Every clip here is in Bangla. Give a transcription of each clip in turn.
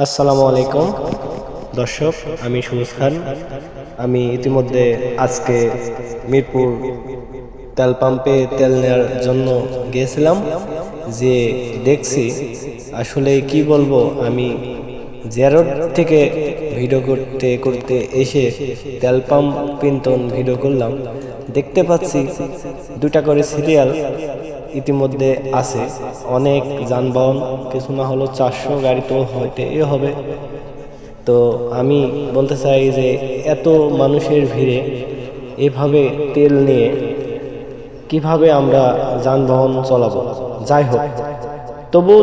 আসসালামু আলাইকুম দর্শক, আমি সুমুস খান। আমি ইতিমধ্যে আজকে মিরপুর তেল পাম্পে তেল নেওয়ার জন্য গিয়েছিলাম। যে দেখছি আসলে কি বলবো, আমি জিয়ারত থেকে ভিডিও করতে করতে এসে তেল পাম্প পিন্তন ভিডিও করলাম। দেখতে পাচ্ছি দুটা করে সিরিয়াল ইতিমধ্যে আছে, অনেক যানবাহন, কিছু না হলো 400 গাড়ি তো হইতে হবে। তো আমি বলতে চাই যে এত মানুষের ভিড়ে এভাবে তেল নিয়ে কিভাবে আমরা যানবাহন চলাবো? যাই হোক, তবুও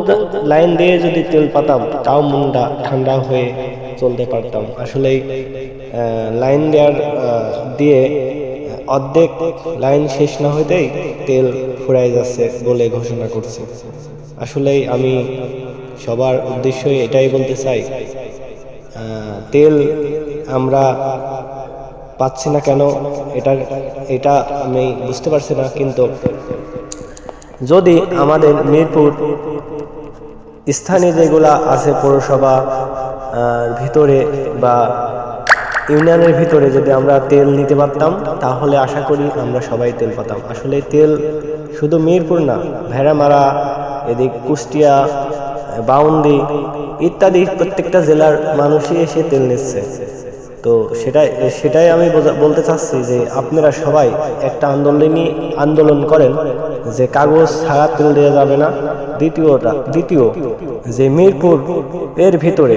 লাইন দিয়ে যদি তেল পাতাম তাও মনটা ঠান্ডা হয়ে চলতে পারতাম। আসলেই লাইন দেওয়ার দিয়ে অর্ধেক লাইন শেষ না হইতেই তেল ফুরাই যাচ্ছে বলে ঘোষণা করছে। আসলেই আমি সবার উদ্দেশ্যে এটাই বলতে চাই, তেল আমরা পাচ্ছি না কেন, এটা এটা আমি বুঝতে পারছি না। কিন্তু যদি আমাদের মিরপুর স্থানীয় যেগুলা আছে পৌরসভা ভিতরে বা ইউনিয়নের ভিতরে যদি আমরা তেল নিতে পারতাম তাহলে আশা করি আমরা সবাই তেল পাতাম। আসলে তেল শুধু মিরপুর না, ভেড়ামারা, এদিক কুষ্টিয়া, বাউন্দি ইত্যাদি প্রত্যেকটা জেলার মানুষই এসে তেল নিচ্ছে। তো সেটাই আমি বলতে চাচ্ছি যে আপনারা সবাই একটা আন্দোলন করেন যে কাগজ ছাড়া তেল দেওয়া যাবে না। দ্বিতীয় যে মিরপুর এর ভিতরে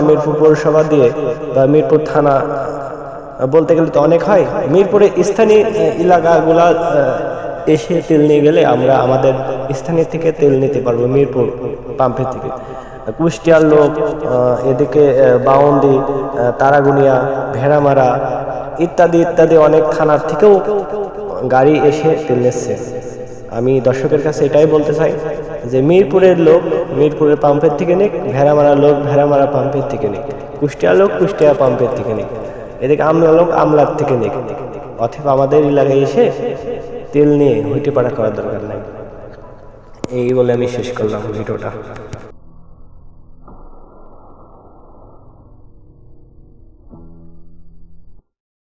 মিরপুর পৌরসভা দিয়ে বা মিরপুর থানা বলতে গেলে তো অনেক হয়, মিরপুরে স্থানীয় এলাকাগুলা এসে তেল নিয়ে গেলে আমরা আমাদের স্থানীয় থেকে তেল নিতে পারবো। মিরপুর পাম্পের থেকে কুষ্টিয়ার লোক, এদিকে বাউন্দি, তারাগুনিয়া, ভেড়ামারা ইত্যাদি অনেক থানার থেকেও গাড়ি এসে তেল নিচ্ছে। আমি দর্শকের কাছে এটাই বলতে চাই যে মিরপুরের লোক মিরপুরের পাম্পের থেকে নিক, ভেড়ামারা লোক ভেড়ামারা পাম্পের থেকে নিক, কুষ্টিয়া লোক কুষ্টিয়া পাম্পের থেকে নিক, এদিকে আমলা লোক আমলার থেকে নিক। অথবা আমাদের এলাকায় এসে তেল নিয়ে হইতে পারা করার দরকার নাই। এই বলে আমি শেষ করলাম ভিডিওটা।